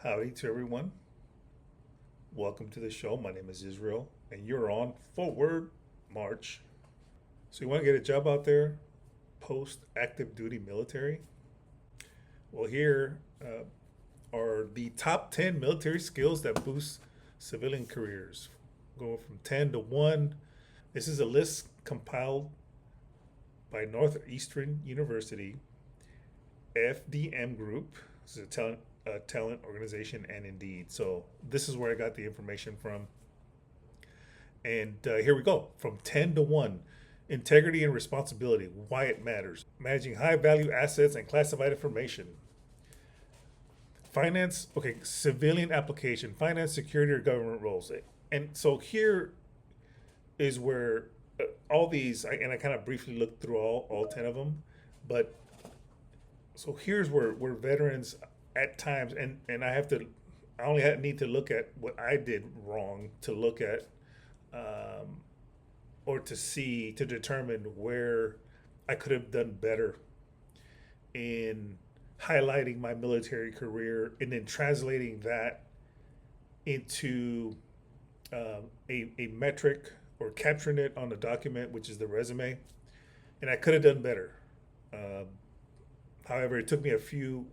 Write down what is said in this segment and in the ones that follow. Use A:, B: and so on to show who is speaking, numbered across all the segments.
A: Howdy to everyone. Welcome to the show. My name is Israel, and you're on Forward March. So, you want to get a job out there post active duty military? Well, here are the top 10 military skills that boost civilian careers. Going from 10 to 1. This is a list compiled by Northeastern University, FDM Group. This is a talent organization, and Indeed. So this is where I got the information from. And here we go. From 10 to 1, integrity and responsibility, why it matters. Managing high value assets and classified information. Finance, okay, civilian application, finance, security, or government roles. And so here is where all these, and I kind of briefly looked through all 10 of them, but so here's where veterans at times, and I only need to look at what I did wrong to look at, or to determine where I could have done better in highlighting my military career and then translating that into a metric or capturing it on a document, which is the resume. And I could have done better. Um, However, it took me a few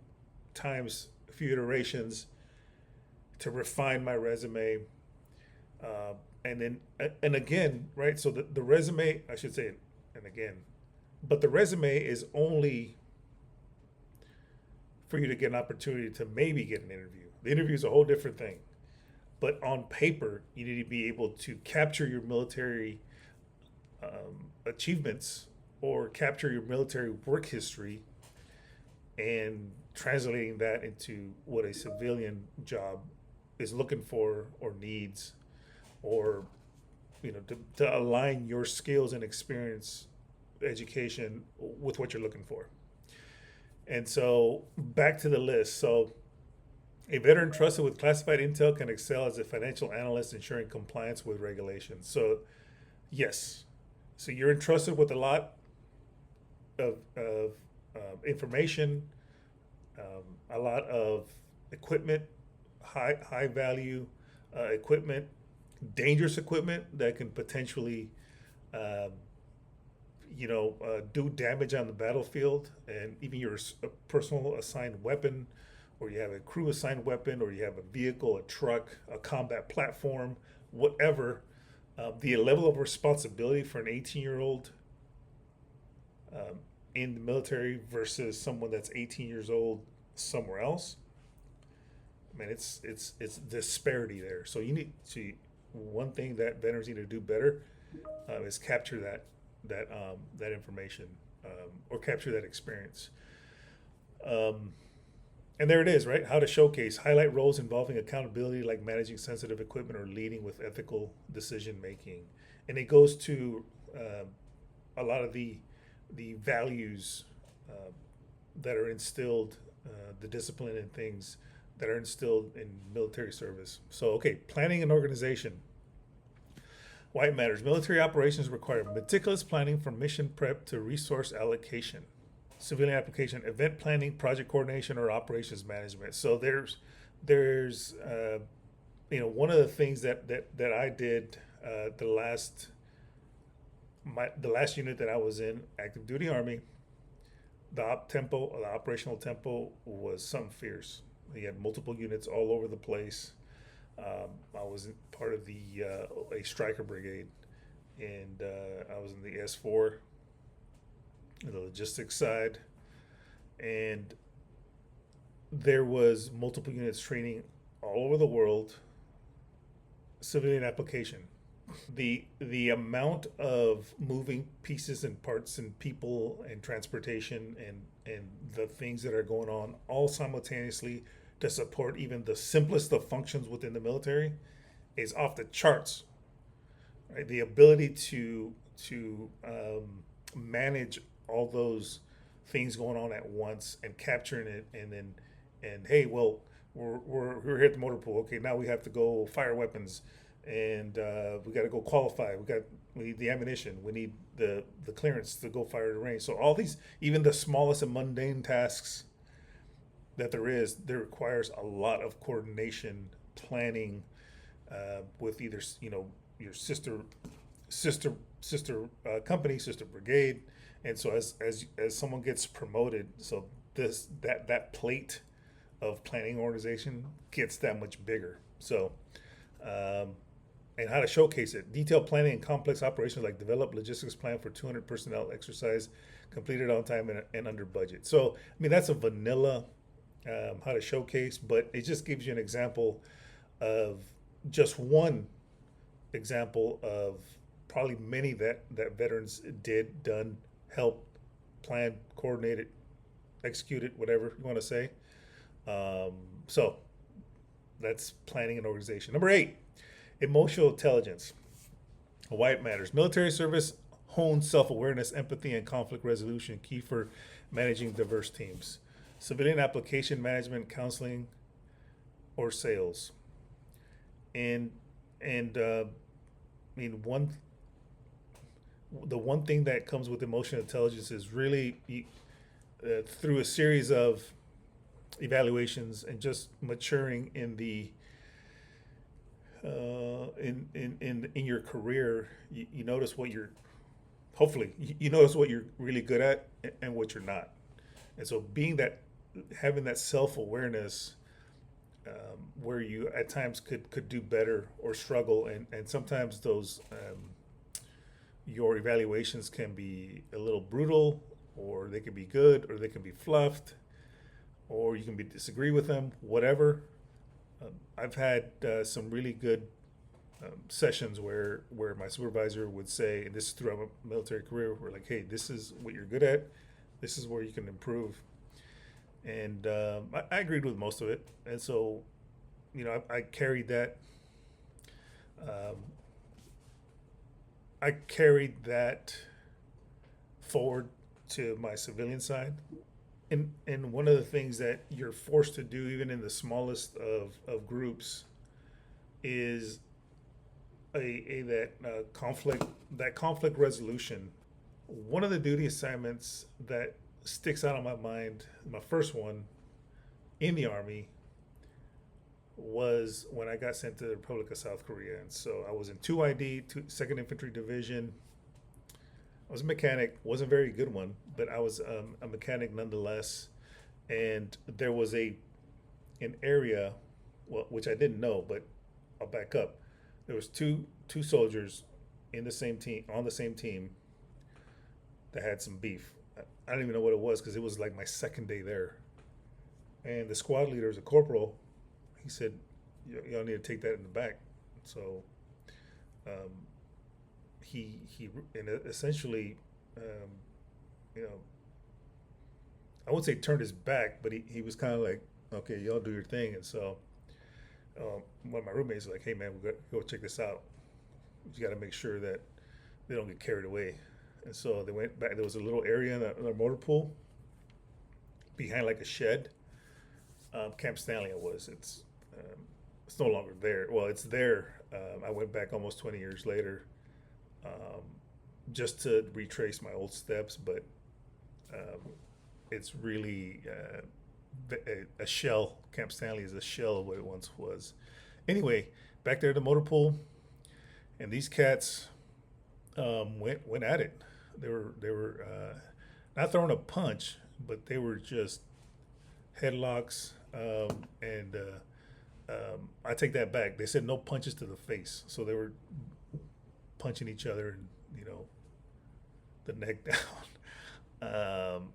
A: times, a few iterations to refine my resume. And then, and again, right? So the resume, I should say, and again, but the resume is only for you to get an opportunity to maybe get an interview. The interview is a whole different thing. But on paper, you need to be able to capture your military achievements or capture your military work history and translating that into what a civilian job is looking for or needs, or to align your skills and experience, education with what you're looking for. And so back to the list. So a veteran trusted with classified intel can excel as a financial analyst, ensuring compliance with regulations. So yes, so you're entrusted with a lot of information, a lot of equipment, high value equipment, dangerous equipment that can potentially, um, do damage on the battlefield, and even your personal assigned weapon, or you have a crew assigned weapon, or you have a vehicle, a truck, a combat platform, whatever. The level of responsibility for an 18-year-old um, in the military versus someone that's 18 years old somewhere else. I mean, it's disparity there. So you need to one thing that veterans need to do better is capture that information, or capture that experience. Um, and there it is, right? How to showcase, highlight roles involving accountability, like managing sensitive equipment or leading with ethical decision making. And it goes to a lot of the values uh, that are instilled, the discipline and things that are instilled in military service. So, okay, planning and organization. Why it matters. Military operations require meticulous planning from mission prep to resource allocation. Civilian application, event planning, project coordination, or operations management. So there's one of the things that I did the last unit that I was in, active duty Army, the operational tempo was something fierce. He had multiple units all over the place. I was part of a striker brigade, and I was in the S4, the logistics side, and there was multiple units training all over the world. Civilian application. The amount of moving pieces and parts and people and transportation and the things that are going on all simultaneously to support even the simplest of functions within the military is off the charts. Right? The ability to manage all those things going on at once and capturing it, and hey, well, we're here at the motor pool. Okay, now we have to go fire weapons, and we got to go qualify. We need the ammunition. We need the clearance to go fire the range. So all these, even the smallest and mundane tasks, that there requires a lot of coordination, planning, with either your sister company, sister brigade, and so as someone gets promoted, so that plate of planning organization gets that much bigger. So, um, and how to showcase it. Detailed planning and complex operations like develop logistics plan for 200 personnel exercise completed on time and under budget. So, I mean, that's a vanilla how to showcase, but it just gives you an example of just one example of probably many that veterans done, helped, planned, coordinated, executed, whatever you want to say. Um, so that's planning and organization. Number 8, emotional intelligence. Why it matters. Military service hones self-awareness, empathy, and conflict resolution, key for managing diverse teams. Civilian application management, counseling, or sales. And I mean, the one thing that comes with emotional intelligence is really through a series of evaluations and just maturing in the in your career, you notice what you're hopefully you notice what you're really good at and what you're not. And so having that self-awareness, where you at times could do better or struggle, and sometimes those your evaluations can be a little brutal, or they can be good, or they can be fluffed, or you can disagree with them, whatever. I've had some really good sessions where my supervisor would say, and this is throughout my military career, we're like, hey, this is what you're good at, this is where you can improve. And I agreed with most of it. And so, I carried that. Um, I carried that forward to my civilian side. And one of the things that you're forced to do, even in the smallest of groups, is that conflict resolution. One of the duty assignments that sticks out on my mind, my first one in the Army, was when I got sent to the Republic of South Korea. And so I was in 2ID, 2nd Infantry Division. I was a mechanic, wasn't a very good one, but I was a mechanic nonetheless. And there was an area, well, which I didn't know, but I'll back up. There was two soldiers in the same team, on the same team, that had some beef. I don't even know what it was, because it was like my second day there. And the squad leader is a corporal. He said, "Y'all need to take that in the back." So um, he and essentially, you know, I wouldn't say turned his back, but he was kind of like, "Okay, y'all do your thing." And so one of my roommates was like, "Hey man, we got to go check this out. You got to make sure that they don't get carried away." And so they went back. There was a little area in a motor pool behind like a shed. Camp Stanley it was. It's no longer there. Well, it's there. I went back almost 20 years later, just to retrace my old steps, but it's really a shell. Camp Stanley is a shell of what it once was. Anyway, back there at the motor pool, and these cats went at it. They were not throwing a punch, but they were just headlocks. And I take that back. They said no punches to the face, so they were punching each other, and the neck down.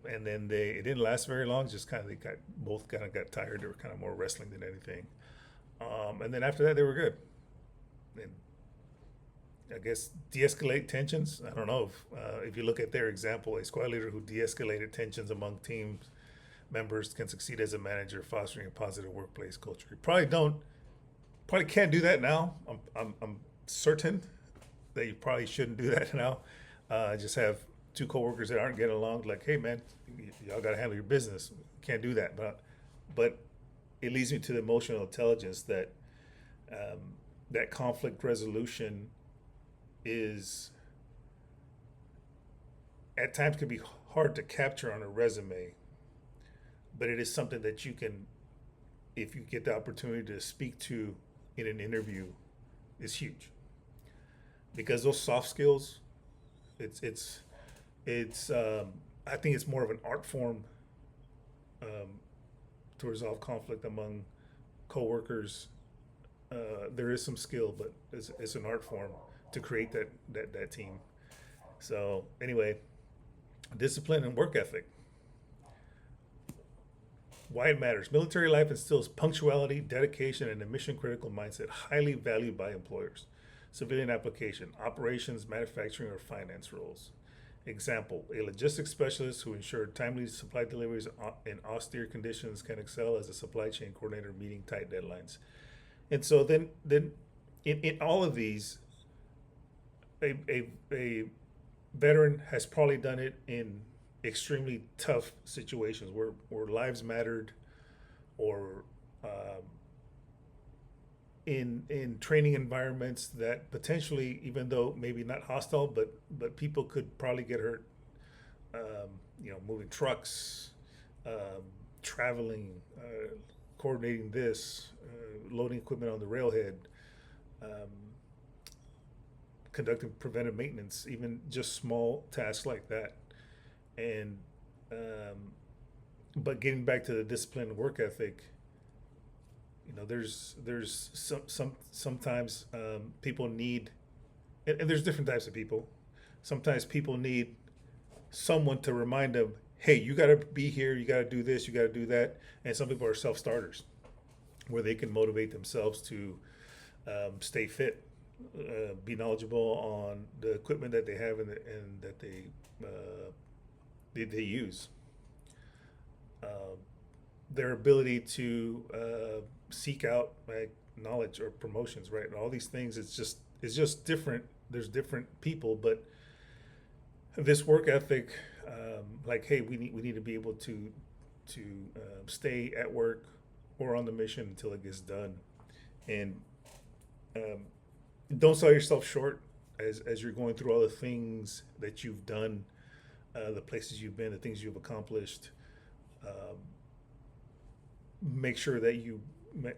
A: And then it didn't last very long. Just kind of both got tired. They were kind of more wrestling than anything. And then after that, they were good. And I guess de-escalate tensions. I don't know if you look at their example, a squad leader who de-escalated tensions among teams members can succeed as a manager, fostering a positive workplace culture. You probably can't do that now. I'm certain that you probably shouldn't do that now. Just have two coworkers that aren't getting along. Like, hey man, y'all got to handle your business. Can't do that. But it leads me to the emotional intelligence that that conflict resolution is at times can be hard to capture on a resume, but it is something that you can, if you get the opportunity to speak to in an interview, is huge because those soft skills, it's it's it's. I think it's more of an art form um, to resolve conflict among coworkers. There is some skill, but it's an art form to create that team. So anyway, discipline and work ethic. Why it matters. Military life instills punctuality, dedication, and a mission critical mindset highly valued by employers. Civilian application, operations, manufacturing, or finance roles. Example, a logistics specialist who ensured timely supply deliveries in austere conditions can excel as a supply chain coordinator meeting tight deadlines. And so then in all of these, a veteran has probably done it in extremely tough situations where lives mattered, or in training environments that potentially, even though maybe not hostile, but people could probably get hurt. Moving trucks, um, traveling, coordinating this, loading equipment on the railhead, um, conducting preventive maintenance, even just small tasks like that. And but getting back to the discipline and work ethic, there's sometimes people need, and there's different types of people. Sometimes people need someone to remind them, hey, you got to be here, you got to do this, you got to do that. And some people are self starters, where they can motivate themselves to stay fit, be knowledgeable on the equipment that they have and that they use. Um, their ability to seek out, like, knowledge or promotions, right? And all these things, it's just different. There's different people, but this work ethic, like, hey, we need to be able to stay at work or on the mission until it gets done, and um, don't sell yourself short as you're going through all the things that you've done, the places you've been, the things you've accomplished. Um, Make sure that you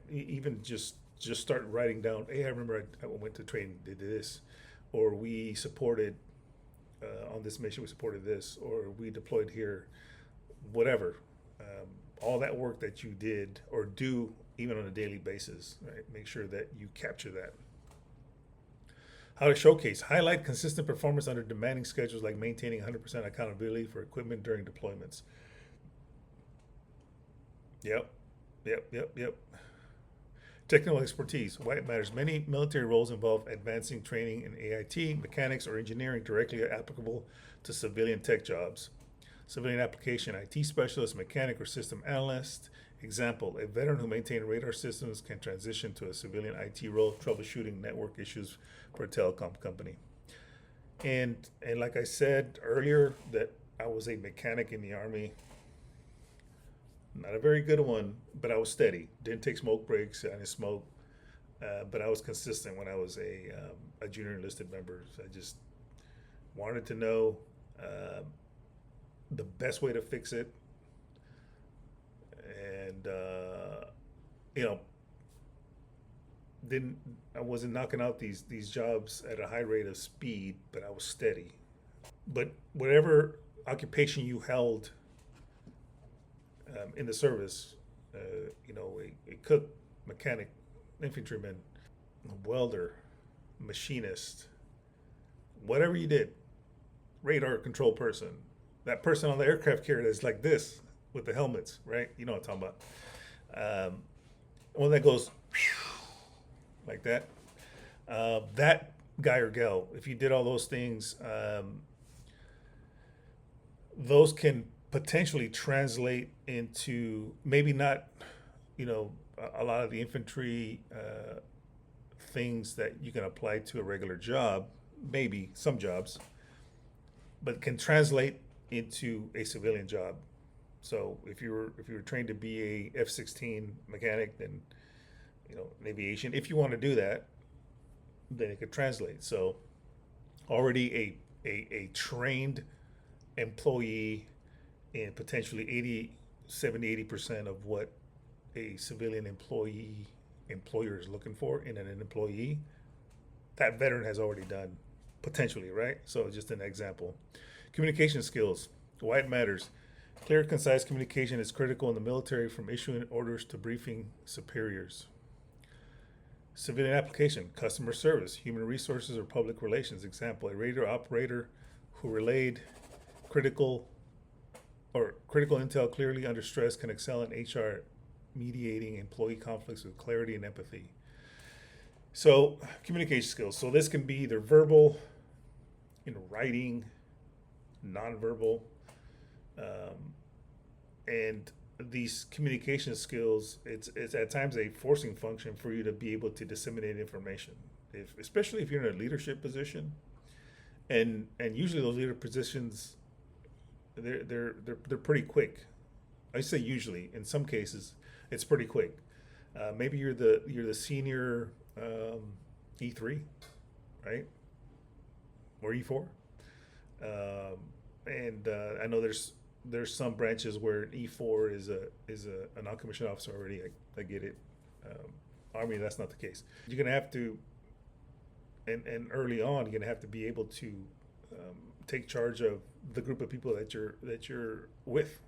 A: even just start writing down. Hey, I remember I went to training, did this, or we supported on this mission. We supported this, or we deployed here. Whatever, all that work that you did or do, even on a daily basis. Right? Make sure that you capture that. How to showcase, highlight consistent performance under demanding schedules, like maintaining 100% accountability for equipment during deployments. Yep. Yep. Technical expertise. Why it matters. Many military roles involve advancing training in AIT, mechanics, or engineering directly applicable to civilian tech jobs. Civilian application, IT specialist, mechanic, or system analyst. Example, a veteran who maintained radar systems can transition to a civilian IT role, troubleshooting network issues for a telecom company. And like I said earlier, that I was a mechanic in the Army. Not a very good one, but I was steady. Didn't take smoke breaks. I didn't smoke, but I was consistent when I was a junior enlisted member. So I just wanted to know the best way to fix it, and you know, didn't I wasn't knocking out these jobs at a high rate of speed, but I was steady. But whatever occupation you held in the service, a cook, mechanic, infantryman, welder, machinist, whatever you did, radar control person, that person on the aircraft carrier that's like this with the helmets, right? You know what I'm talking about. One that goes like that. That guy or gal, if you did all those things, those can potentially translate into maybe not, a lot of the infantry things that you can apply to a regular job, maybe some jobs, but can translate into a civilian job. So if you were trained to be a F-16 mechanic, then in aviation, if you want to do that, then it could translate. So already a trained employee in potentially 80 70-80% of what a civilian employer is looking for in an employee, that veteran has already done potentially, right? So just an example. Communication skills, why it matters. Clear, concise communication is critical in the military, from issuing orders to briefing superiors. Civilian application, customer service, human resources, or public relations. Example, a radio operator who relayed critical intel clearly under stress can excel in HR, mediating employee conflicts with clarity and empathy. So communication skills. So this can be either verbal, in writing, nonverbal, and these communication skills, it's at times a forcing function for you to be able to disseminate information, especially if you're in a leadership position, and usually those leader positions, they're pretty quick. I say usually. In some cases, it's pretty quick. Maybe you're the senior E3, right, or E4, and I know there's some branches where E4 is a non-commissioned officer already. I get it. Army, that's not the case. You're gonna have to, and early on, you're gonna have to be able to take charge of the group of people that you're with,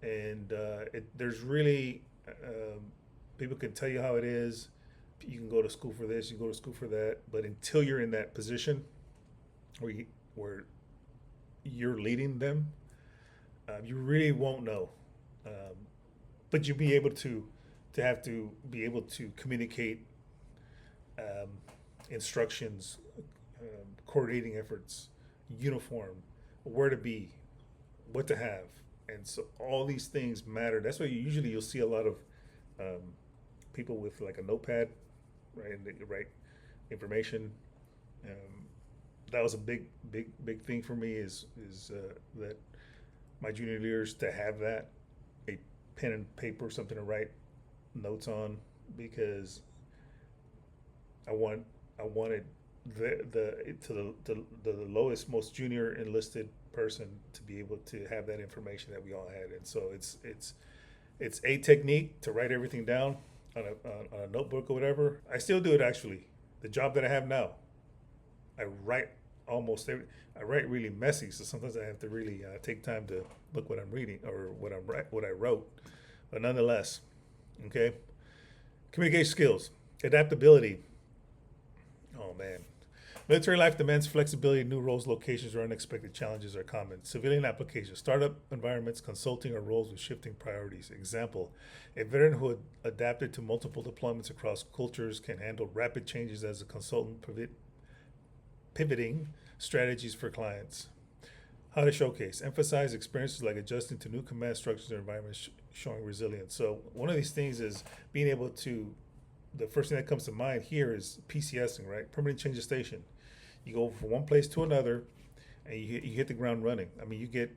A: and there's really people can tell you how it is. You can go to school for this, you go to school for that, but until you're in that position where you're leading them, you really won't know. But you'll be able to have to be able to communicate instructions, coordinating efforts, uniform, where to be, what to have, and so all these things matter. That's why you'll see a lot of people with like a notepad, right, and they write information. That was a big thing for me is that my junior leaders to have that, a pen and paper, something to write notes on, because I wanted the lowest, most junior enlisted person to be able to have that information that we all had. And so it's a technique to write everything down on a notebook or whatever. I still do it actually. The job that I have now, I write I write really messy, so sometimes I have to really take time to look what I'm reading or what I wrote. But nonetheless, okay. Communication skills, adaptability. Oh man, military life demands flexibility. New roles, locations, or unexpected challenges are common. Civilian applications, startup environments, consulting, or roles with shifting priorities. Example, a veteran who adapted to multiple deployments across cultures can handle rapid changes as a consultant, pivoting strategies for clients. How to showcase, emphasize experiences like adjusting to new command structures and environments, showing resilience. So one of these things is being able to, the first thing that comes to mind here is PCSing, right? Permanent change of station. You go from one place to another, and you hit the ground running. I mean, you get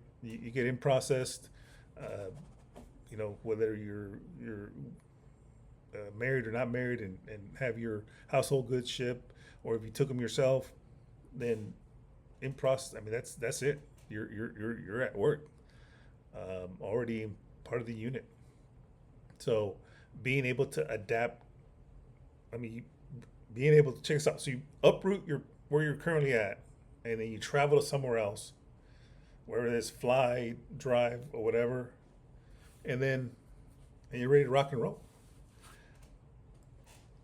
A: in processed, whether you're married or not married, and have your household goods shipped, or if you took them yourself, then in process. I mean, that's it. You're at work, already part of the unit. So being able to adapt. I mean, being able to check this out. So you uproot where you're currently at, and then you travel to somewhere else, whether it's fly, drive, or whatever, and you're ready to rock and roll.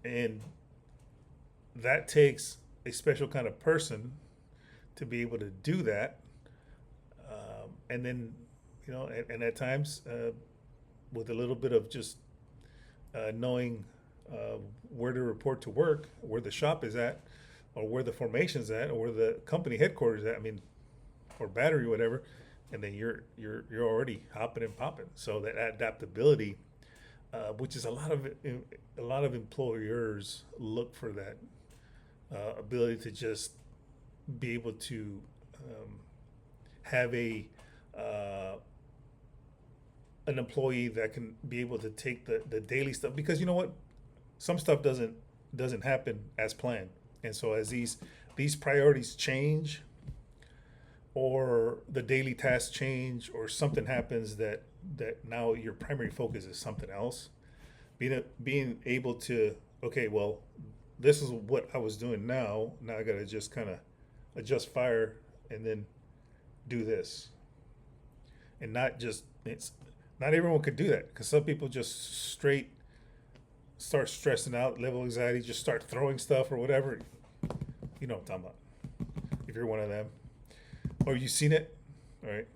A: And that takes a special kind of person to be able to do that. And then, and at times, with a little bit of just knowing where to report to work, where the shop is at, or where the formation's at, or where the company headquarters at. I mean, or battery, whatever, and then you're already hopping and popping. So that adaptability, which is a lot of employers look for that ability to just be able to have an employee that can be able to take the daily stuff, because you know what, some stuff doesn't happen as planned, and so as these priorities change, or the daily tasks change, or something happens that now your primary focus is something else. Being able to, okay, well, this is what I was doing now. Now I got to just kind of adjust fire and then do this, and not just it's not everyone could do that, because some people just straight start stressing out, level anxiety, just start throwing stuff or whatever. You know what I'm talking about. If you're one of them, or you've seen it, all right?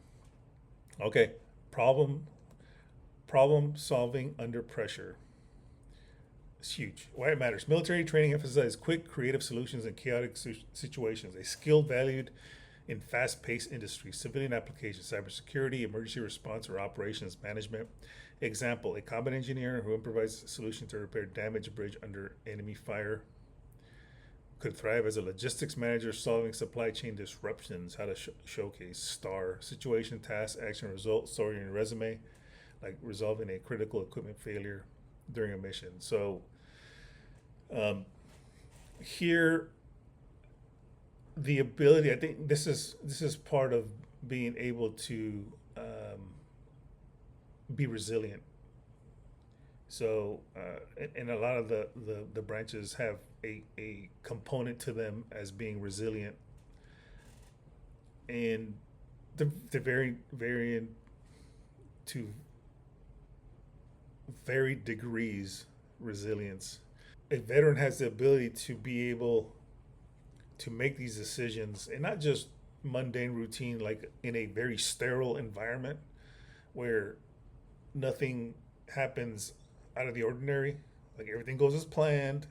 A: Okay, problem solving under pressure. It's huge. Why it matters. Military training emphasizes quick, creative solutions in chaotic situations. A skill valued in fast-paced industries, civilian applications, cybersecurity, emergency response, or operations management. Example: a combat engineer who improvises a solution to repair damaged bridge under enemy fire could thrive as a logistics manager, solving supply chain disruptions. How to showcase STAR: situation, task, action, result, story, and resume, like resolving a critical equipment failure during a mission. So here, the ability, I think this is part of being able to be resilient. So and a lot of the branches have a component to them as being resilient, and they're very varying to varied degrees resilience. A veteran has the ability to be able to make these decisions, and not just mundane routine, like in a very sterile environment where nothing happens out of the ordinary, like everything goes as planned,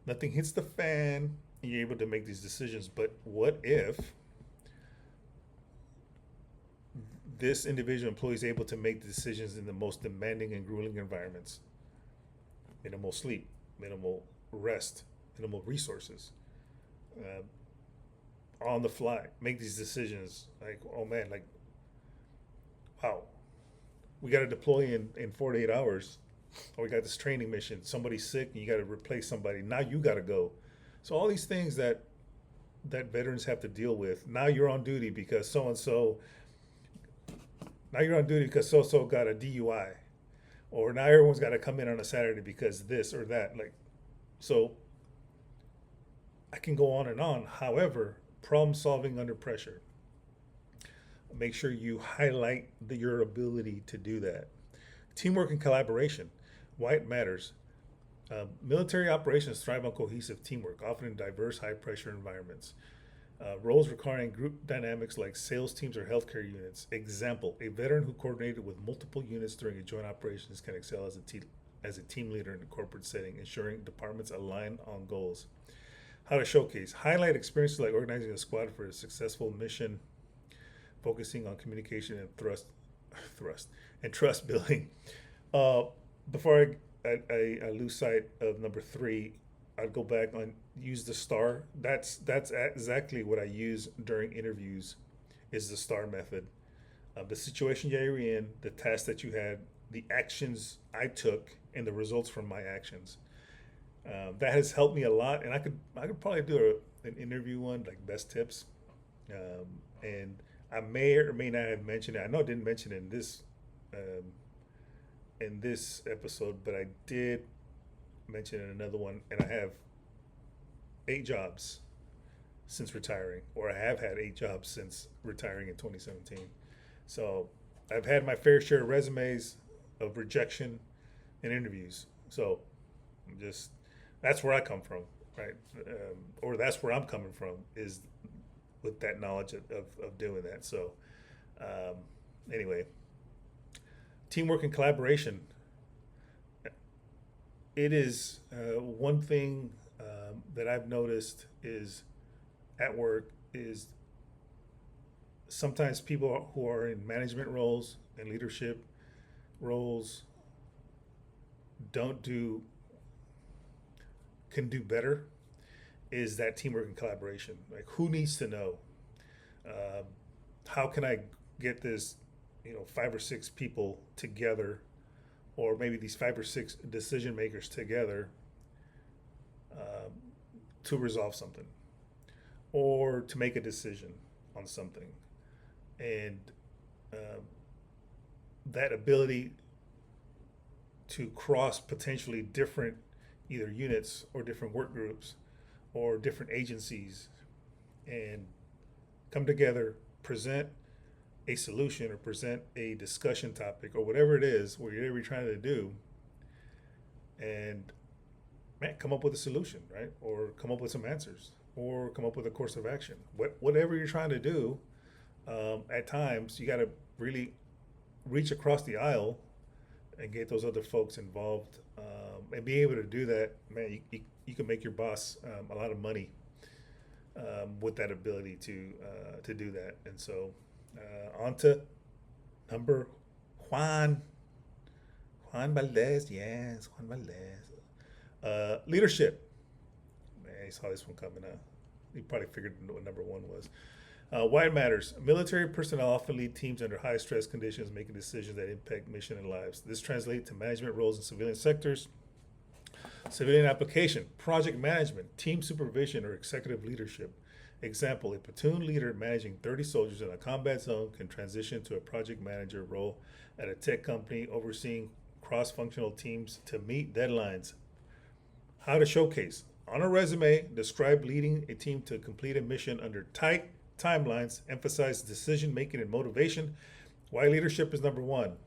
A: nothing hits the fan, and you're able to make these decisions. But what if this individual employee is able to make decisions in the most demanding and grueling environments? Minimal sleep, minimal rest, minimal resources, on the fly, make these decisions. Like, oh man, like, wow, we got to deploy in 48 hours, or we got this training mission, somebody's sick and you got to replace somebody, now you got to go. So all these things that veterans have to deal with. Now you're on duty because so and so, now you're on duty because so and so got a DUI, or now everyone's got to come in on a Saturday because this or that. Like, so I can go on and on. However, problem solving under pressure, make sure you highlight your ability to do that. Teamwork and collaboration, why it matters. Military operations thrive on cohesive teamwork, often in diverse, high-pressure environments. Roles requiring group dynamics like sales teams or healthcare units. Example: a veteran who coordinated with multiple units during a joint operations can excel as a team leader in a corporate setting, ensuring departments align on goals. How to showcase: highlight experiences like organizing a squad for a successful mission, focusing on communication and trust building. Before I lose sight of number 3, I'd go back on use the STAR. That's exactly what I use during interviews, is the STAR method. The situation you were in, the task that you had, the actions I took, and the results from my actions. That has helped me a lot, and I could probably do an interview one, like best tips, and I may or may not have mentioned it. I know I didn't mention it in this episode, but I did mention it in another one, and I have 8 jobs since retiring, or I have had 8 jobs since retiring in 2017. So I've had my fair share of resumes of rejection and interviews. So that's where I come from, right? Or that's where I'm coming from, is with that knowledge of doing that. So anyway, teamwork and collaboration. It is one thing that I've noticed is at work is sometimes people who are in management roles and leadership roles can do better, is that teamwork and collaboration. Like, who needs to know? How can I get this, 5 or 6 people together, or maybe these 5 or 6 decision makers together, to resolve something or to make a decision on something, and um, that ability to cross potentially different either units or different work groups or different agencies and come together, present a solution or present a discussion topic or whatever it is, whatever you're trying to do, and man, come up with a solution, right? Or come up with some answers, or come up with a course of action. Whatever you're trying to do, at times you got to really reach across the aisle and get those other folks involved, and be able to do that. Man, you can make your boss a lot of money with that ability to do that. And so, on to number Juan. Juan Valdez, yes, Juan Valdez. Leadership. Man, he saw this one coming out. He probably figured what number one was. Why it matters. Military personnel often lead teams under high stress conditions, making decisions that impact mission and lives. This translates to management roles in civilian sectors, civilian application, project management, team supervision, or executive leadership. Example, a platoon leader managing 30 soldiers in a combat zone can transition to a project manager role at a tech company overseeing cross-functional teams to meet deadlines. How to showcase. On a resume, describe leading a team to complete a mission under tight timelines, emphasize decision making and motivation. Why leadership is number one.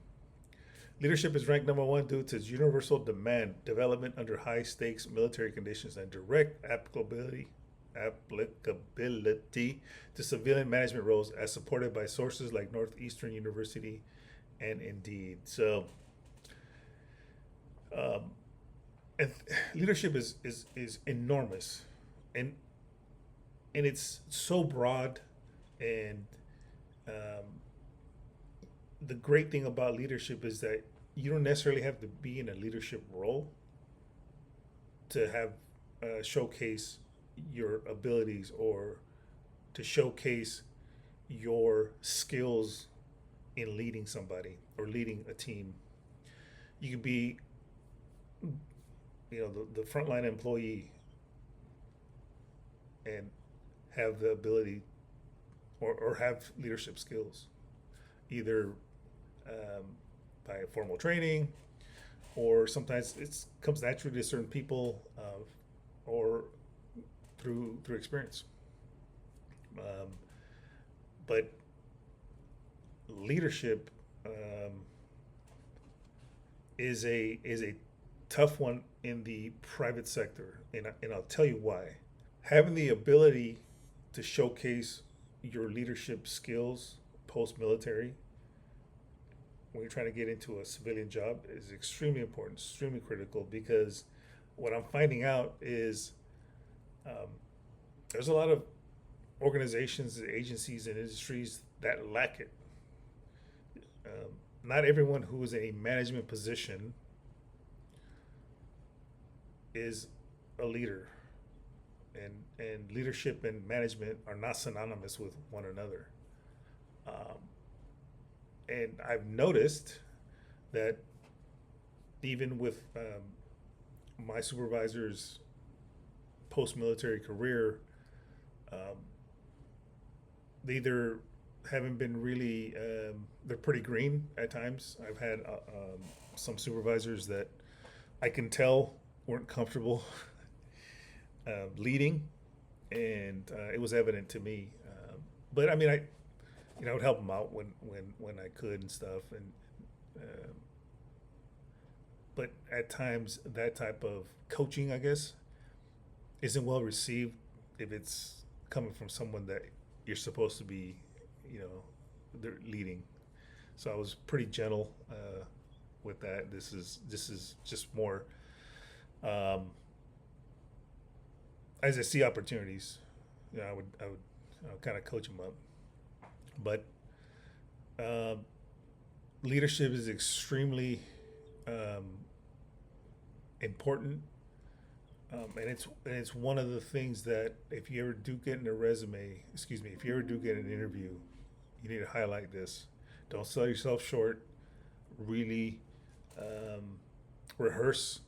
A: Leadership is ranked number one due to its universal demand, development under high stakes military conditions, and direct applicability to civilian management roles as supported by sources like Northeastern University and Indeed. So, and leadership is enormous, and it's so broad. And the great thing about leadership is that you don't necessarily have to be in a leadership role to have showcase your abilities or to showcase your skills in leading somebody or leading a team. You could be, the frontline employee and have the ability or have leadership skills, either by formal training, or sometimes it comes naturally to certain people, or through experience. But leadership is a tough one in the private sector, and I'll tell you why. Having the ability to showcase your leadership skills post-military when you're trying to get into a civilian job is extremely important, extremely critical, because what I'm finding out is there's a lot of organizations, agencies, and industries that lack it. Not everyone who is in a management position is a leader, and leadership and management are not synonymous with one another. And I've noticed that even with my supervisor's post-military career, they either haven't been really, they're pretty green at times. I've had some supervisors that I can tell weren't comfortable leading, and it was evident to me. But I mean, I would help them out when I could and stuff. And but at times that type of coaching, I guess, isn't well received if it's coming from someone that you're supposed to be, they're leading. So I was pretty gentle with that. This is just more as I see opportunities, I would kind of coach them up. But leadership is extremely important, and it's one of the things that if you ever do get in a resume, if you ever do get an interview, you need to highlight this. Don't sell yourself short. Really rehearse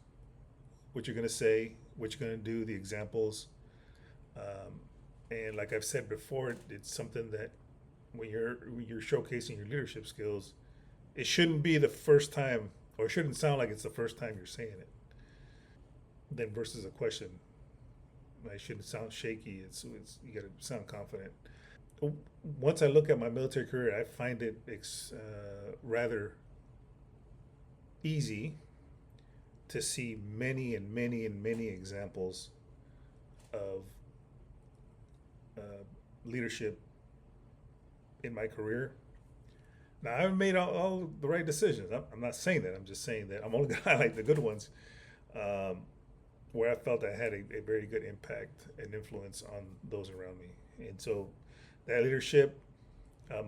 A: what you're going to say, what you're going to do, the examples, And like I've said before, it's something that when you're showcasing your leadership skills, it shouldn't be the first time, or it shouldn't sound like it's the first time you're saying it. Then versus a question, it shouldn't sound shaky. It's you got to sound confident. Once I look at my military career, I find it rather easy to see many and many and many examples of leadership in my career. Now, I haven't made all the right decisions. I'm not saying that. I'm just saying that I'm only going to highlight the good ones, um, where I felt I had a very good impact and influence on those around me. And so that leadership,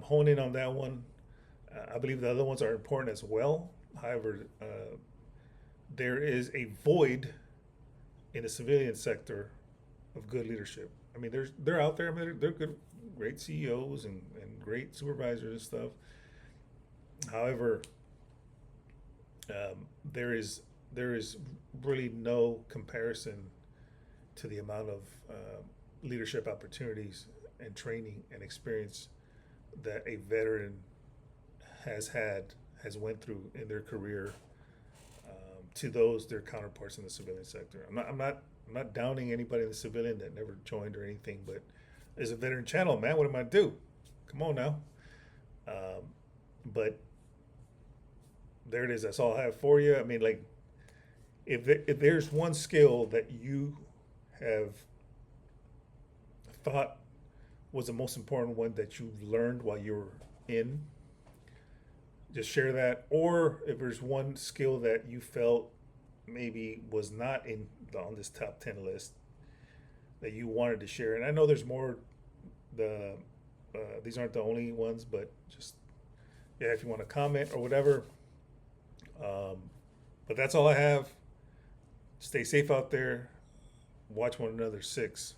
A: hone in on that one. I believe the other ones are important as well. However, there is a void in the civilian sector of good leadership. I mean, they're out there. I mean, they're good, great CEOs and great supervisors and stuff. However, there is really no comparison to the amount of leadership opportunities and training and experience that a veteran has went through in their career, to those their counterparts in the civilian sector. I'm not downing anybody in the civilian that never joined or anything, but as a veteran channel, man, what am I do? Come on now. But there it is. That's all I have for you. I mean, like, if there's one skill that you have thought was the most important one that you learned while you were in, just share that. Or if there's one skill that you felt maybe was not on this top 10 list that you wanted to share. And I know there's more. These aren't the only ones, but just, yeah, if you want to comment or whatever. But that's all I have. Stay safe out there. Watch one another. 6.